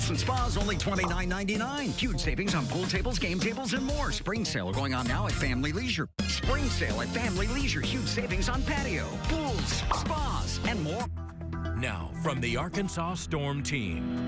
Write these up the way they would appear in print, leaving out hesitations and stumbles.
pools and spas, only $29.99. Huge savings on pool tables, game tables, and more. Spring sale going on now at Family Leisure. Spring sale at Family Leisure. Huge savings on patio, pools, spas, and more. Now, from the Arkansas Storm Team.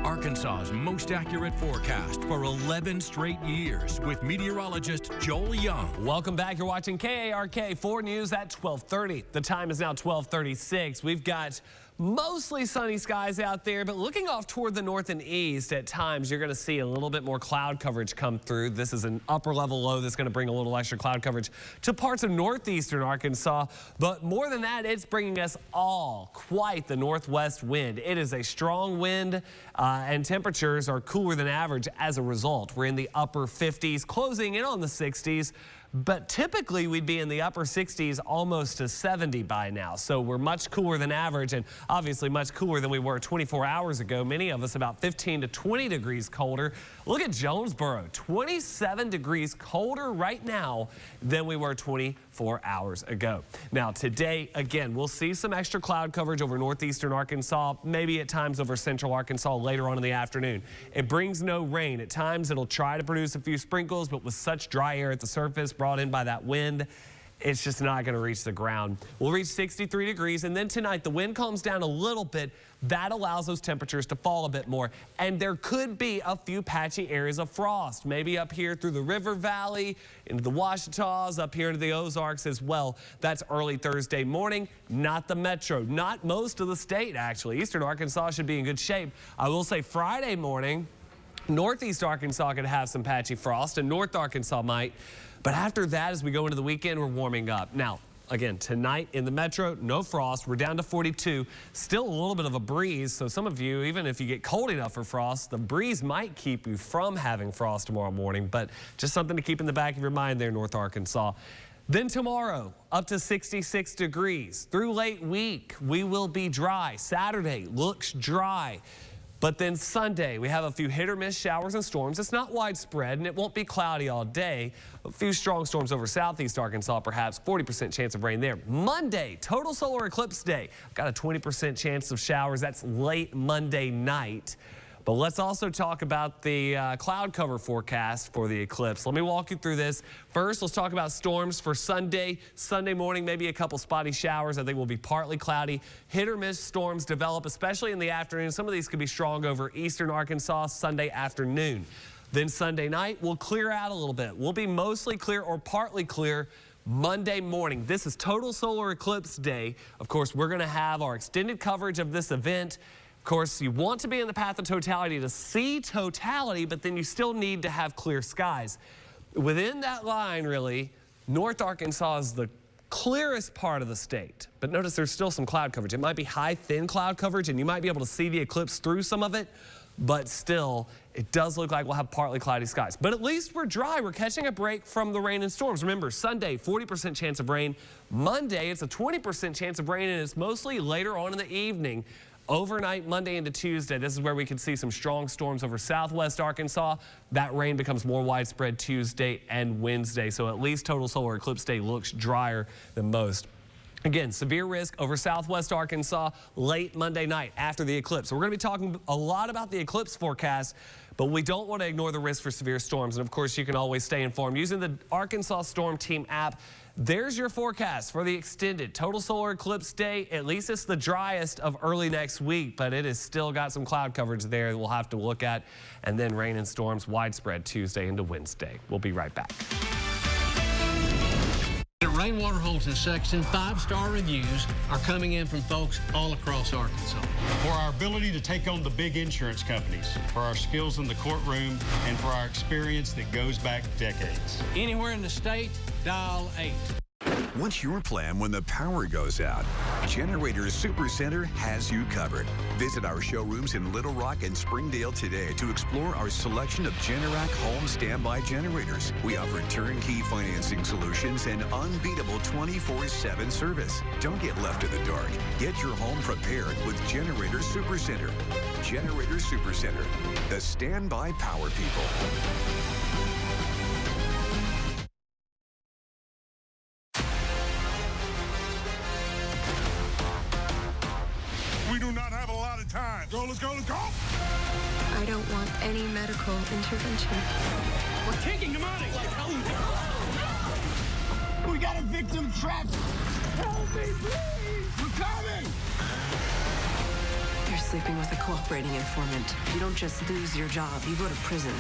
Arkansas's most accurate forecast for 11 straight years with meteorologist Joel Young. Welcome back. You're watching KARK 4 News at 12:30. The time is now 12:36. We've got mostly sunny skies out there, but looking off toward the north and east, at times you're going to see a little bit more cloud coverage come through. This is an upper level low that's going to bring a little extra cloud coverage to parts of northeastern Arkansas. But more than that, it's bringing us all quite the northwest wind. It is a strong wind, and temperatures are cooler than average as a result. We're in the upper 50s, closing in on the 60s. But typically we'd be in the upper 60s almost to 70 by now. So we're much cooler than average and obviously much cooler than we were 24 hours ago. Many of us about 15 to 20 degrees colder. Look at Jonesboro, 27 degrees colder right now than we were 24 hours ago. Now today, again, we'll see some extra cloud coverage over northeastern Arkansas, maybe at times over central Arkansas later on in the afternoon. It brings no rain. At times it'll try to produce a few sprinkles, but with such dry air at the surface brought in by that wind, it's just not going to reach the ground. We'll reach 63 degrees, and then tonight the wind calms down a little bit. That allows those temperatures to fall a bit more, and there could be a few patchy areas of frost, maybe up here through the river valley, into the Ouachitas, up here into the Ozarks as well. That's early Thursday morning, not the metro, not most of the state actually. Eastern Arkansas should be in good shape. I will say Friday morning, northeast Arkansas could have some patchy frost, and north Arkansas might. But after that, as we go into the weekend, we're warming up. Now, again, tonight in the metro, no frost. We're down to 42. Still a little bit of a breeze. So some of you, even if you get cold enough for frost, the breeze might keep you from having frost tomorrow morning. But just something to keep in the back of your mind there, North Arkansas. Then tomorrow, up to 66 degrees. Through late week, we will be dry. Saturday looks dry. But then Sunday, we have a few hit or miss showers and storms. It's not widespread, and it won't be cloudy all day. A few strong storms over southeast Arkansas, perhaps 40% chance of rain there. Monday, total solar eclipse day. Got a 20% chance of showers. That's late Monday night. But let's also talk about the cloud cover forecast for the eclipse. Let me walk you through this. First, let's talk about storms for Sunday. Sunday morning, maybe a couple spotty showers. I think will be partly cloudy. Hit or miss storms develop, especially in the afternoon. Some of these could be strong over eastern Arkansas Sunday afternoon. Then Sunday night, we'll clear out a little bit. We'll be mostly clear or partly clear Monday morning. This is total solar eclipse day. Of course, we're going to have our extended coverage of this event. Of course, you want to be in the path of totality to see totality, but then you still need to have clear skies. Within that line, really, North Arkansas is the clearest part of the state. But notice there's still some cloud coverage. It might be high, thin cloud coverage, and you might be able to see the eclipse through some of it. But still, it does look like we'll have partly cloudy skies. But at least we're dry. We're catching a break from the rain and storms. Remember, Sunday, 40% chance of rain. Monday, it's a 20% chance of rain, and it's mostly later on in the evening. Overnight, Monday into Tuesday, this is where we could see some strong storms over southwest Arkansas. That rain becomes more widespread Tuesday and Wednesday. So at least total solar eclipse day looks drier than most. Again, severe risk over southwest Arkansas late Monday night after the eclipse. So we're going to be talking a lot about the eclipse forecast, but we don't want to ignore the risk for severe storms. And of course, you can always stay informed using the Arkansas Storm Team app. There's your forecast for the extended total solar eclipse day. At least it's the driest of early next week, but it has still got some cloud coverage there that we'll have to look at. And then rain and storms widespread Tuesday into Wednesday. We'll be right back. At Rainwater Holton Sexton, 5-star reviews are coming in from folks all across Arkansas. For our ability to take on the big insurance companies, for our skills in the courtroom, and for our experience that goes back decades. Anywhere in the state, dial 8. What's your plan when the power goes out? Generators Supercenter has you covered. Visit our showrooms in Little Rock and Springdale today to explore our selection of Generac home standby generators. We offer turnkey financing solutions and unbeatable 24/7 service. Don't get left in the dark. Get your home prepared with Generators Supercenter. Generators Supercenter, the standby power people. We do not have a lot of time. Go, let's go, let's go. any medical intervention. We're taking him out of here. We got a victim trapped. Help me, please. We're coming. You're sleeping with a cooperating informant. You don't just lose your job, you go to prison.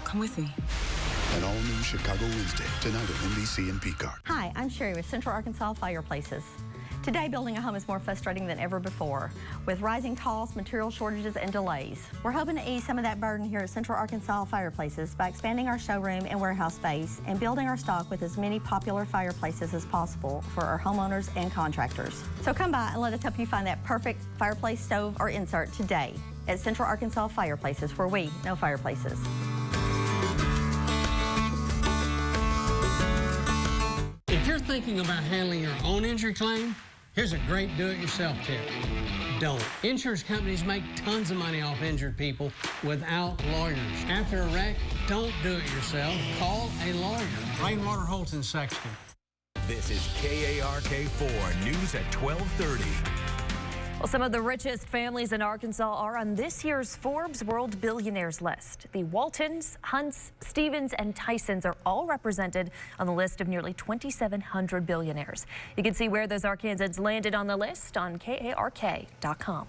Come with me. An all-new Chicago Wednesday, tonight on NBC and Kark. Hi, I'm Sherry with Central Arkansas Fireplaces. Today, building a home is more frustrating than ever before, with rising costs, material shortages, and delays. We're hoping to ease some of that burden here at Central Arkansas Fireplaces by expanding our showroom and warehouse space and building our stock with as many popular fireplaces as possible for our homeowners and contractors. So come by and let us help you find that perfect fireplace, stove, or insert today at Central Arkansas Fireplaces, where we know fireplaces. If you're thinking about handling your own injury claim, here's a great do-it-yourself tip. Don't. Insurance companies make tons of money off injured people without lawyers. After a wreck, don't do it yourself. Call a lawyer. Rainwater, Holton, Sexton. This is KARK4 News at 12:30. Well, some of the richest families in Arkansas are on this year's Forbes World Billionaires list. The Waltons, Hunts, Stevens, and Tysons are all represented on the list of nearly 2,700 billionaires. You can see where those Arkansans landed on the list on KARK.com.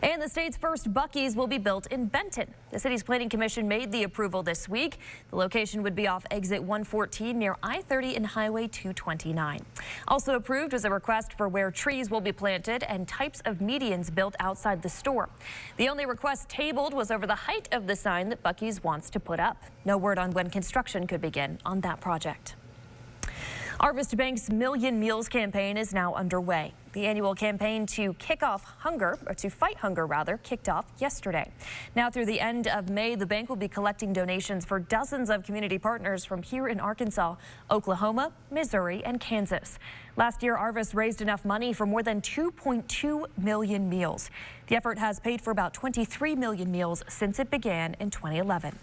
And the state's first Buc-ee's will be built in Benton. The city's planning commission made the approval this week. The location would be off exit 114 near I-30 and Highway 229. Also approved was a request for where trees will be planted and types of medians built outside the store. The only request tabled was over the height of the sign that Buc-ee's wants to put up. No word on when construction could begin on that project. Harvest Bank's Million Meals campaign is now underway. The annual campaign to fight hunger, kicked off yesterday. Now through the end of May, the bank will be collecting donations for dozens of community partners from here in Arkansas, Oklahoma, Missouri, and Kansas. Last year, Harvest raised enough money for more than 2.2 million meals. The effort has paid for about 23 million meals since it began in 2011.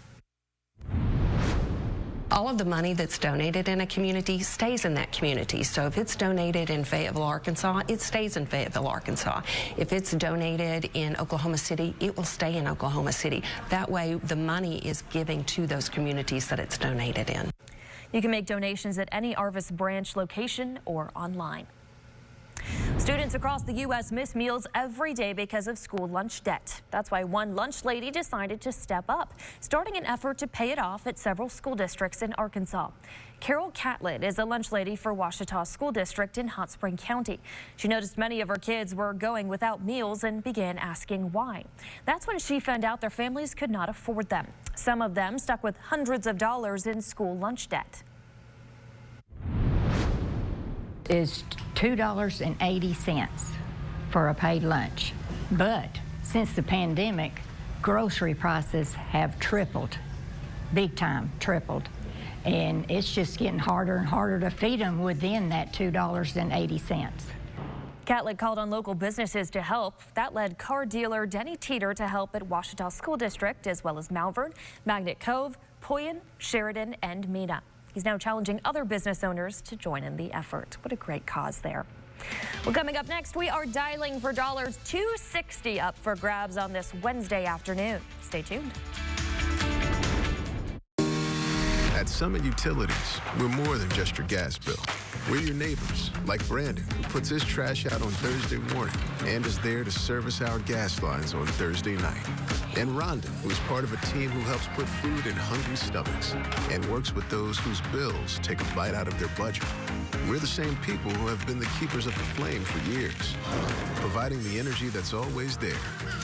All of the money that's donated in a community stays in that community. So if it's donated in Fayetteville, Arkansas, it stays in Fayetteville, Arkansas. If it's donated in Oklahoma City, it will stay in Oklahoma City. That way, the money is giving to those communities that it's donated in. You can make donations at any Harvest branch location or online. Students across the U.S. miss meals every day because of school lunch debt. That's why one lunch lady decided to step up, starting an effort to pay it off at several school districts in Arkansas. Carol Catlett is a lunch lady for Ouachita School District in Hot Spring County. She noticed many of her kids were going without meals and began asking why. That's when she found out their families could not afford them. Some of them stuck with hundreds of dollars in school lunch debt. Is $2.80 for a paid lunch. But since the pandemic, grocery prices have tripled, big time tripled. And it's just getting harder and harder to feed them within that $2.80. Catlett called on local businesses to help. That led car dealer Denny Teeter to help at Ouachita School District, as well as Malvern, Magnet Cove, Poyen, Sheridan, and Mena. He's now challenging other business owners to join in the effort. What a great cause there. Well, coming up next, we are dialing for $2.60 up for grabs on this Wednesday afternoon. Stay tuned. At Summit Utilities, we're more than just your gas bill. We're your neighbors, like Brandon, who puts his trash out on Thursday morning and is there to service our gas lines on Thursday night. And Rhonda, who is part of a team who helps put food in hungry stomachs and works with those whose bills take a bite out of their budget. We're the same people who have been the keepers of the flame for years, providing the energy that's always there,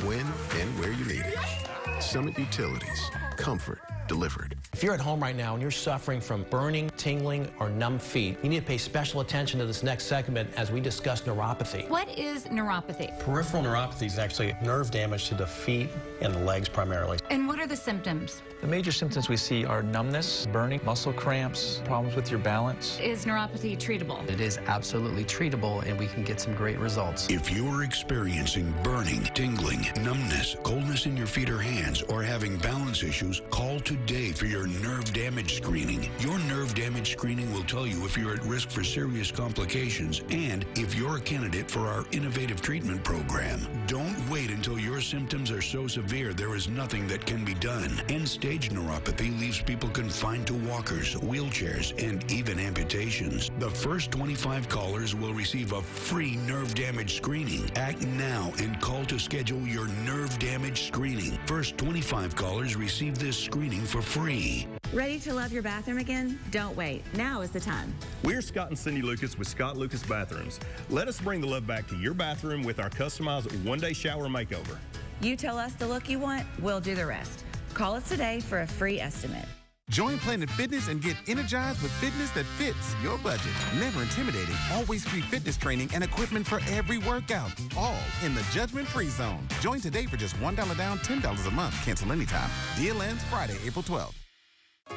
when and where you need it. Summit Utilities, comfort delivered. If you're at home right now and you're suffering from burning, tingling, or numb feet, you need to pay special attention to this next segment as we discuss neuropathy. What is neuropathy? Peripheral neuropathy is actually nerve damage to the feet and the legs primarily. And what are the symptoms? The major symptoms we see are numbness, burning, muscle cramps, problems with your balance. Is neuropathy treatable? It is absolutely treatable, and we can get some great results. If you're experiencing burning, tingling, numbness, coldness in your feet or hands, or having balance issues, call to today for your nerve damage screening. Your nerve damage screening will tell you if you're at risk for serious complications and if you're a candidate for our innovative treatment program. Don't wait until your symptoms are so severe there is nothing that can be done. End-stage neuropathy leaves people confined to walkers, wheelchairs, and even amputations. The first 25 callers will receive a free nerve damage screening. Act now and call to schedule your nerve damage screening. First 25 callers receive this screening for free. Ready to love your bathroom again? Don't wait. Now is the time. We're Scott and Cindy Lucas with Scott Lucas Bathrooms. Let us bring the love back to your bathroom with our customized one-day shower makeover. You tell us the look you want, we'll do the rest. Call us today for a free estimate. Join Planet Fitness and get energized with fitness that fits your budget. Never intimidating, always free fitness training and equipment for every workout. All in the judgment-free zone. Join today for just $1 down, $10 a month. Cancel anytime. Deal ends Friday, April 12th.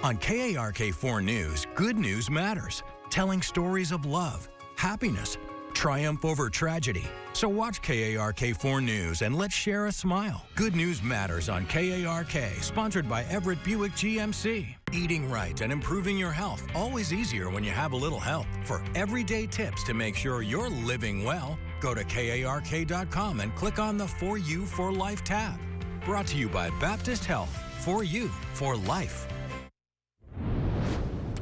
On KARK4 News, good news matters. Telling stories of love, happiness, triumph over tragedy. So watch KARK4 News and let's share a smile. Good news matters on KARK, sponsored by Everett Buick GMC. Eating right and improving your health, always easier when you have a little help. For everyday tips to make sure you're living well, go to KARK.com and click on the For You for Life tab. Brought to you by Baptist Health. For you, for life.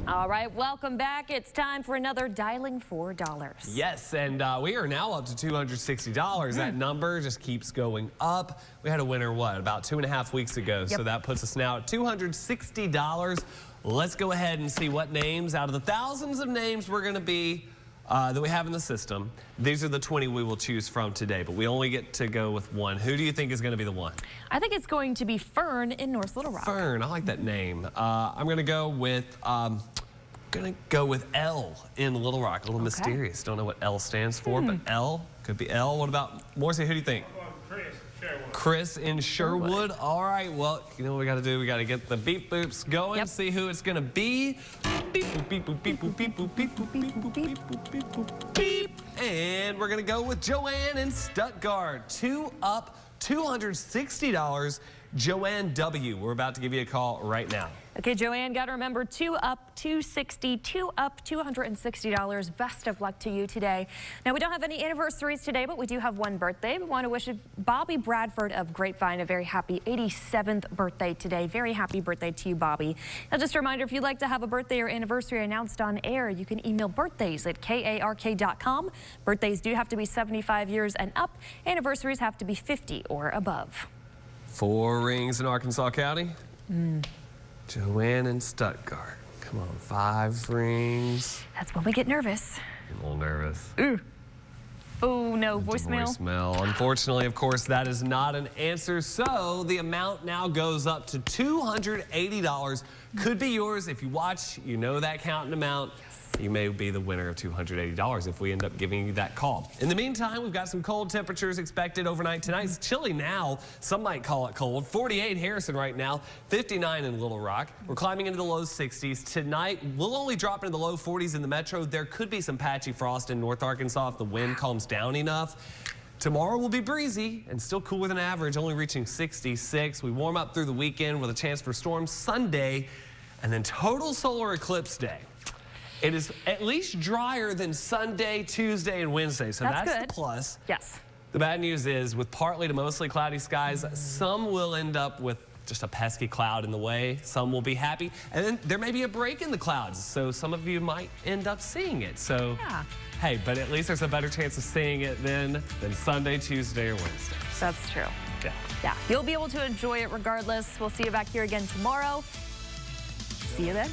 All right, welcome back. It's time for another Dialing $4. Yes, and we are now up to $260. That number just keeps going up. We had a winner, about 2.5 weeks ago, so that puts us now at $260. Let's go ahead and see what names out of the thousands of names we're going to be that we have in the system. These are the 20 we will choose from today, but we only get to go with one. Who do you think is going to be the one? I think it's going to be Fern in North Little Rock. Fern, I like that name. I'm going to go with L in Little Rock. A little mysterious. Don't know what L stands for, but L could be L. What about Morrissey? Who do you think? Chris in Sherwood. All right, well, you know what we got to do? We got to get the beep boops going, see who it's going to be. Beep, boop, beep, boop, beep, boop, beep, boop, beep, boop, beep, boop, beep, boop, beep, boop, beep. And we're going to go with Joanne in Stuttgart. 2 up, $260. Joanne W. We're about to give you a call right now. Okay, Joanne, got to remember 2 up, $260, 2 up, $260. Best of luck to you today. Now, we don't have any anniversaries today, but we do have one birthday. We want to wish Bobby Bradford of Grapevine a very happy 87th birthday today. Very happy birthday to you, Bobby. Now, just a reminder, if you'd like to have a birthday or anniversary announced on air, you can email birthdays@kark.com. Birthdays do have to be 75 years and up. Anniversaries have to be 50 or above. 4 rings in Arkansas County. Joanne in Stuttgart. Come on, 5 rings. That's when we get nervous. I'm a little nervous. Oh, no, voicemail. Unfortunately, of course, that is not an answer. So the amount now goes up to $280. Could be yours. If you watch, you know that counting amount. You may be the winner of $280 if we end up giving you that call. In the meantime, we've got some cold temperatures expected overnight tonight. It's chilly now. Some might call it cold. 48 Harrison right now, 59 in Little Rock. We're climbing into the low 60s. Tonight, we'll only drop into the low 40s in the metro. There could be some patchy frost in North Arkansas if the wind calms down enough. Tomorrow will be breezy and still cooler than average, only reaching 66. We warm up through the weekend with a chance for storms Sunday, and then total solar eclipse day. It is at least drier than Sunday, Tuesday, and Wednesday, so that's the plus. Yes. The bad news is with partly to mostly cloudy skies, some will end up with just a pesky cloud in the way. Some will be happy, and then there may be a break in the clouds, so some of you might end up seeing it. So, hey, but at least there's a better chance of seeing it than Sunday, Tuesday, or Wednesday. That's true. Yeah. You'll be able to enjoy it regardless. We'll see you back here again tomorrow. See you then.